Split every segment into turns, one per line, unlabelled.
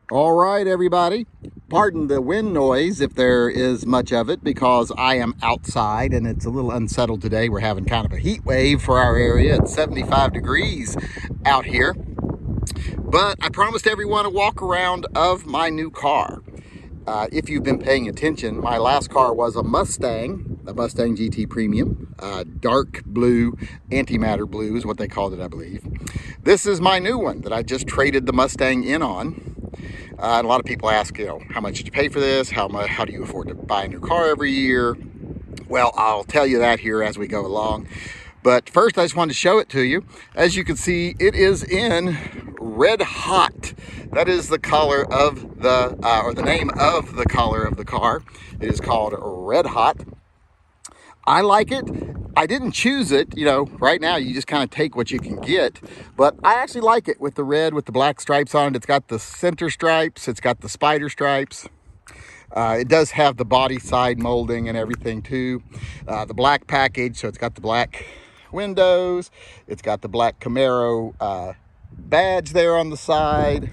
All right, everybody. Pardon the wind noise if there is much of it because I am outside and it's a little unsettled today. We're having kind of a heat wave for our area. It's 75 degrees out here. But I promised everyone a walk around of my new car. If you've been paying attention, my last car was a Mustang GT Premium, dark blue, antimatter blue is what they called it, I believe. This is my new one that I just traded the Mustang in on. And a lot of people ask, how much did you pay for this? How do you afford to buy a new car every year? Well, I'll tell you that here as we go along. But first, I just wanted to show it to you. As you can see, it is in red hot. That is the color of the, or the name of the color of the car. It is called Red Hot. I like it. I didn't choose it, right now you just kind of take what you can get, but I actually like it with the red, with the black stripes on it. It's got the center stripes, it's got the spider stripes. It does have the body side molding and everything too. The black package, so it's got the black windows, it's got the black Camaro badge there on the side.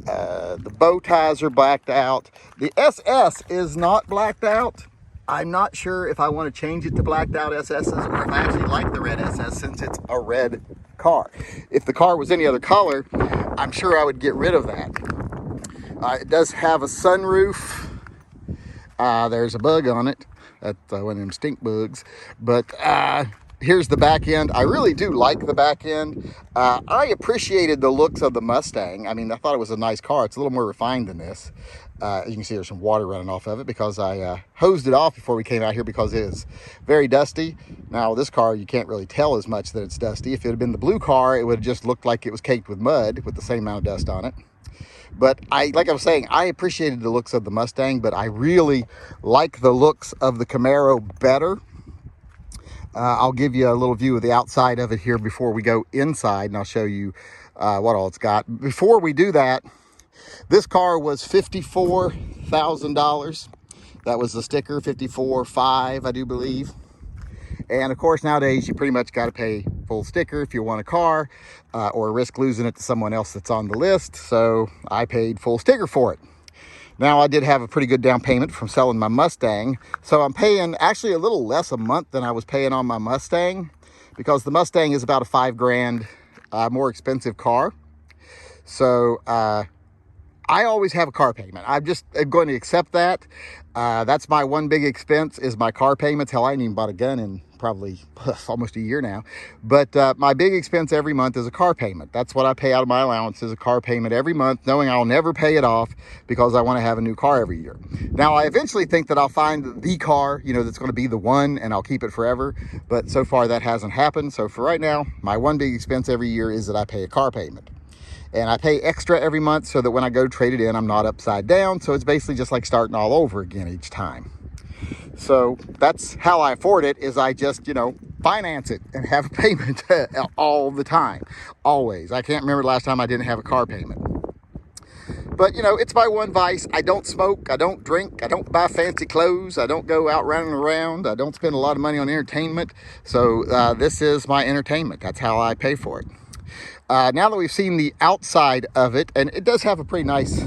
The bow ties are blacked out. The SS is not blacked out. I'm not sure if I want to change it to blacked out SSs or if I actually like the red SS since it's a red car. If the car was any other color, I'm sure I would get rid of that. It does have a sunroof. There's a bug on it. That's one of them stink bugs. But here's the back end. I really do like the back end. I appreciated the looks of the Mustang. I mean, I thought it was a nice car. It's a little more refined than this. As you can see, there's some water running off of it because I hosed it off before we came out here because it is very dusty. Now, this car, you can't really tell as much that it's dusty. If it had been the blue car, it would have just looked like it was caked with mud with the same amount of dust on it. But like I was saying, I appreciated the looks of the Mustang, but I really like the looks of the Camaro better. I'll give you a little view of the outside of it here before we go inside, and I'll show you what all it's got. Before we do that, this car was $54,000. That was the sticker, $54,500, I do believe. And of course, nowadays, you pretty much got to pay full sticker if you want a car or risk losing it to someone else that's on the list. So I paid full sticker for it. Now, I did have a pretty good down payment from selling my Mustang. So I'm paying actually a little less a month than I was paying on my Mustang because the Mustang is about a $5,000 more expensive car. So I always have a car payment. I'm just going to accept that. That's my one big expense is my car payments. Hell, I ain't even bought a gun in probably almost a year now. But my big expense every month is a car payment. That's what I pay out of my allowance is a car payment every month, knowing I'll never pay it off because I want to have a new car every year. Now, I eventually think that I'll find the car, that's going to be the one and I'll keep it forever. But so far that hasn't happened. So for right now, my one big expense every year is that I pay a car payment. And I pay extra every month so that when I go trade it in, I'm not upside down. So it's basically just like starting all over again each time. So that's how I afford it is I just, finance it and have a payment all the time, always. I can't remember the last time I didn't have a car payment. But, it's my one vice. I don't smoke. I don't drink. I don't buy fancy clothes. I don't go out running around. I don't spend a lot of money on entertainment. So this is my entertainment. That's how I pay for it. Now that we've seen the outside of it, and it does have a pretty nice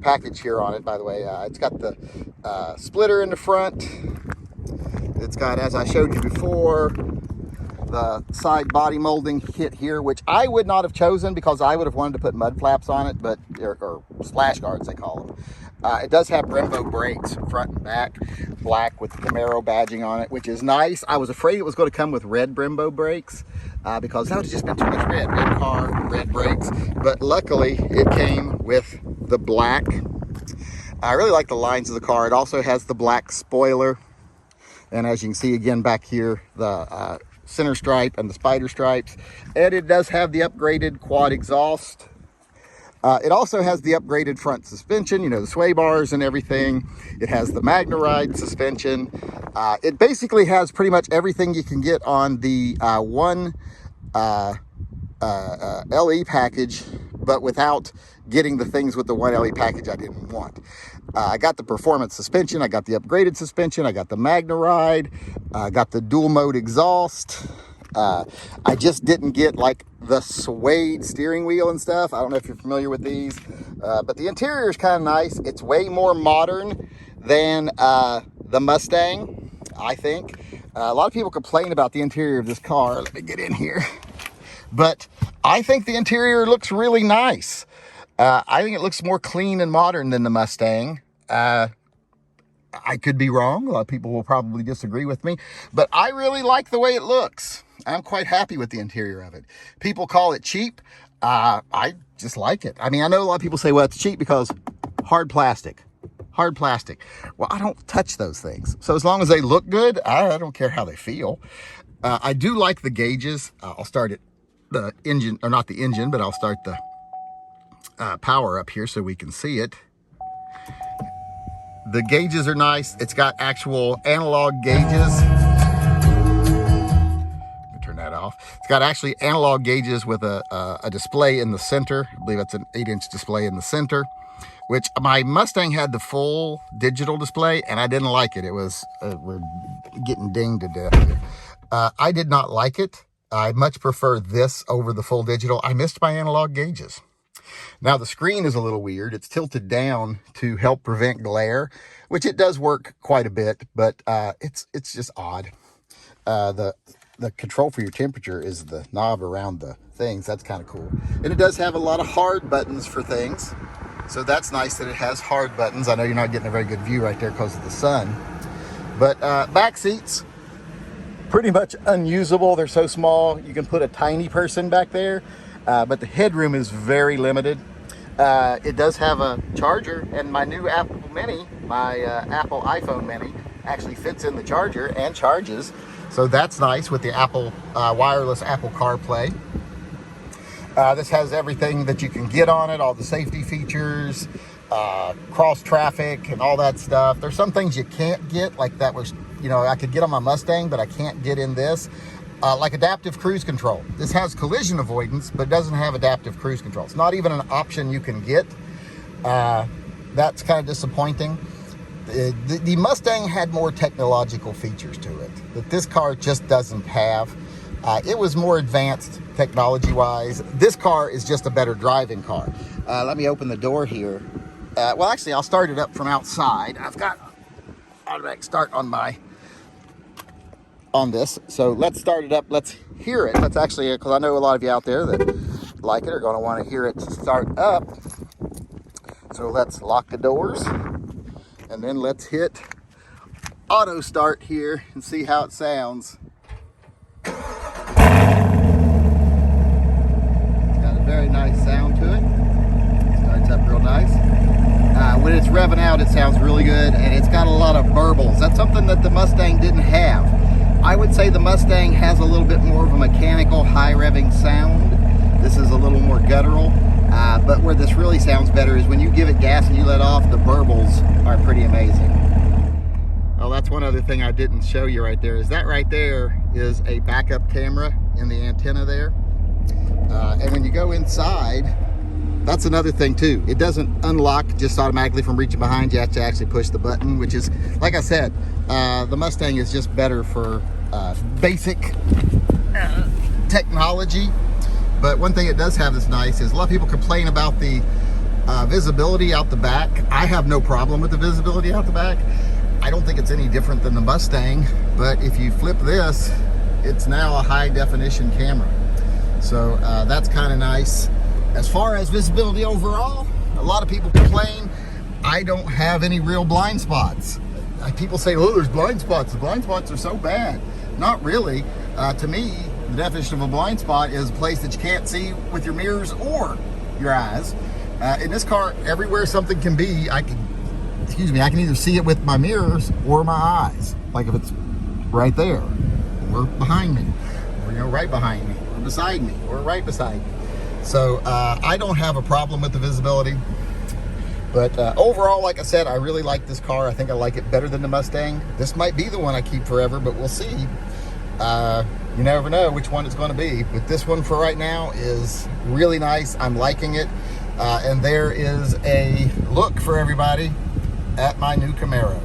package here on it, by the way. It's got the splitter in the front. It's got, as I showed you before, the side body molding kit here, which I would not have chosen because I would have wanted to put mud flaps on it, but or splash guards, they call them. It does have Brembo brakes, front and back, black with the Camaro badging on it, which is nice. I was afraid it was going to come with red Brembo brakes because that would have just been too much red. Red car, red brakes. But luckily, it came with the black. I really like the lines of the car. It also has the black spoiler. And as you can see again back here, the center stripe and the spider stripes. And it does have the upgraded quad exhaust. It also has the upgraded front suspension, the sway bars and everything. It has the MagneRide suspension. It basically has pretty much everything you can get on the one LE package, but without getting the things with the one LE package I didn't want. I got the performance suspension. I got the upgraded suspension. I got the MagneRide. I got the dual mode exhaust. I just didn't get like the suede steering wheel and stuff. I don't know if you're familiar with these, but the interior is kind of nice. It's way more modern than the Mustang, I think. A lot of people complain about the interior of this car. Let me get in here. But I think the interior looks really nice. I think it looks more clean and modern than the Mustang. I could be wrong. A lot of people will probably disagree with me, but I really like the way it looks. I'm quite happy with the interior of it. People call it cheap. I just like it. I mean, I know a lot of people say, well, it's cheap because hard plastic. Hard plastic. Well, I don't touch those things. So as long as they look good, I don't care how they feel. I do like the gauges. I'll start it, the engine, or not the engine, but I'll start the power up here so we can see it. The gauges are nice. It's got actual analog gauges. Turn that off. It's got actually analog gauges with a display in the center. I believe it's an 8-inch display in the center, which my Mustang had the full digital display, and I didn't like it. It was, we're getting dinged to death here. I did not like it. I much prefer this over the full digital. I missed my analog gauges. Now the screen is a little weird. It's tilted down to help prevent glare, which it does work quite a bit, but it's just odd. The control for your temperature is the knob around the things. That's kind of cool. And it does have a lot of hard buttons for things. So that's nice that it has hard buttons. I know you're not getting a very good view right there because of the sun. But back seats, pretty much unusable. They're so small, you can put a tiny person back there. But the headroom is very limited. It does have a charger, and my new Apple Mini, my Apple iPhone Mini, actually fits in the charger and charges. So that's nice with the Apple wireless Apple CarPlay. This has everything that you can get on it, all the safety features, cross traffic and all that stuff. There's some things you can't get, like that was, you know, I could get on my Mustang, but I can't get in this. Like adaptive cruise control. This has collision avoidance, but doesn't have adaptive cruise control. It's not even an option you can get. That's kind of disappointing. The Mustang had more technological features to it that this car just doesn't have. It was more advanced technology-wise. This car is just a better driving car. Let me open the door here. Well, actually, I'll start it up from outside. I've got automatic start on this. So let's start it up. Let's hear it. Let's actually, because I know a lot of you out there that like it are going to want to hear it start up. So let's lock the doors and then let's hit auto start here and see how it sounds. It's got a very nice sound to it. Starts up real nice. When it's revving out, it sounds really good, and it's got a lot of burbles. That's something that the Mustang didn't have. I would say the Mustang has a little bit more of a mechanical high revving sound. This is a little more guttural, but where this really sounds better is when you give it gas and you let off, the burbles are pretty amazing. Oh, that's one other thing I didn't show you right there, is that right there is a backup camera in the antenna there. And when you go inside, that's another thing too. It doesn't unlock just automatically from reaching behind. You have to actually push the button, which is, like I said, the Mustang is just better for basic technology. But one thing it does have that's nice is a lot of people complain about the visibility out the back. I have no problem with the visibility out the back. I don't think it's any different than the Mustang, but if you flip this, it's now a high definition camera. So that's kind of nice. As far as visibility overall, a lot of people complain I don't have any real blind spots. People say, oh, there's blind spots. The blind spots are so bad. Not really. To me, the definition of a blind spot is a place that you can't see with your mirrors or your eyes. In this car, everywhere something can be, I can either see it with my mirrors or my eyes. Like if it's right there, or behind me, or right behind me, or beside me, or right beside me. So I don't have a problem with the visibility. But overall, like I said, I really like this car. I think I like it better than the Mustang. This might be the one I keep forever, but we'll see. You never know which one it's going to be. But this one for right now is really nice. I'm liking it. And there is a look for everybody at my new Camaro.